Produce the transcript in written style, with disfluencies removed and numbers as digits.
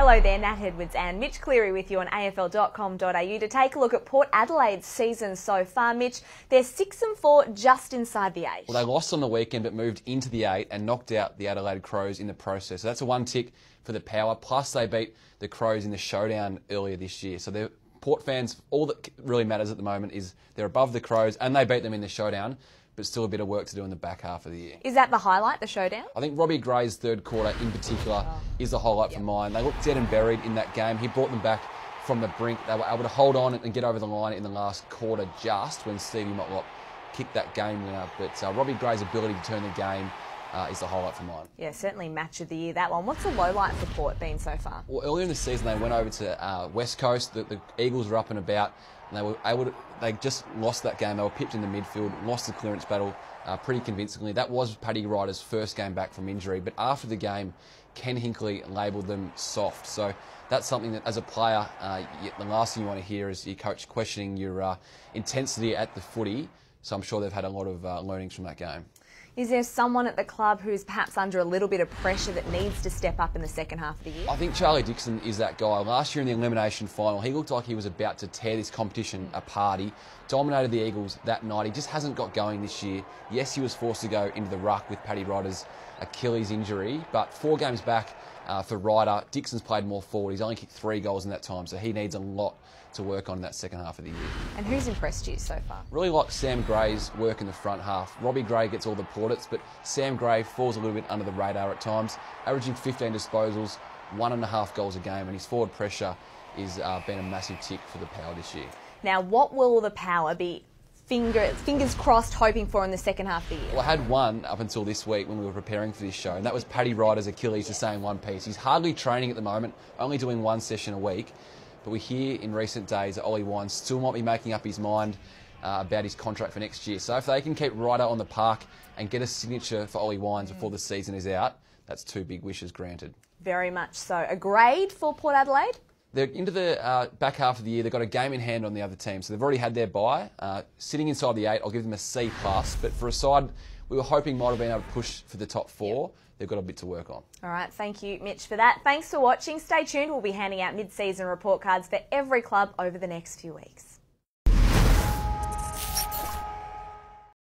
Hello there, Nat Edwards and Mitch Cleary with you on AFL.com.au to take a look at Port Adelaide's season so far. Mitch, they're 6-4, just inside the 8. Well, they lost on the weekend but moved into the 8 and knocked out the Adelaide Crows in the process. So that's a one tick for the Power. Plus they beat the Crows in the showdown earlier this year. So they're Port fans, all that really matters at the moment is they're above the Crows and they beat them in the showdown, but still a bit of work to do in the back half of the year. Is that the highlight, the showdown? I think Robbie Gray's third quarter in particular is the highlight for mine. They looked dead and buried in that game. He brought them back from the brink. They were able to hold on and get over the line in the last quarter just when Stevie Motlop kicked that game winner. But Robbie Gray's ability to turn the game is the highlight for mine. Yeah, certainly match of the year, that one. What's the low light for Port been so far? Well, earlier in the season they went over to West Coast. The Eagles were up and about and they just lost that game. They were pipped in the midfield, lost the clearance battle pretty convincingly. That was Paddy Ryder's first game back from injury, but after the game Ken Hinkley labelled them soft. So that's something that as a player the last thing you want to hear is your coach questioning your intensity at the footy. So I'm sure they've had a lot of learnings from that game. Is there someone at the club who's perhaps under a little bit of pressure that needs to step up in the second half of the year? I think Charlie Dixon is that guy. Last year in the elimination final, he looked like he was about to tear this competition apart. He dominated the Eagles that night. He just hasn't got going this year. Yes, he was forced to go into the ruck with Paddy Ryder's Achilles injury, but 4 games back for Ryder, Dixon's played more forward. He's only kicked 3 goals in that time, so he needs a lot to work on in that second half of the year. And who's impressed you so far? Really like Sam Gray's work in the front half. Robbie Gray gets all the plaudits, but Sam Gray falls a little bit under the radar at times, averaging 15 disposals, 1.5 goals a game, and his forward pressure is been a massive tick for the Power this year. Now, what will the Power be fingers crossed hoping for in the second half of the year? Well, I had one up until this week when we were preparing for this show, and that was Paddy Ryder's Achilles to stay in one piece. He's hardly training at the moment, only doing 1 session a week. But we hear in recent days that Ollie Wines still might be making up his mind about his contract for next year. So if they can keep Ryder on the park and get a signature for Ollie Wines before the season is out, that's 2 big wishes granted. Very much so. A grade for Port Adelaide? They're into the back half of the year. They've got a game in hand on the other team, so they've already had their bye. Sitting inside the 8, I'll give them a C+, but for a side we were hoping might have been able to push for the top 4, they've got a bit to work on. All right, thank you, Mitch, for that. Thanks for watching. Stay tuned. We'll be handing out mid-season report cards for every club over the next few weeks.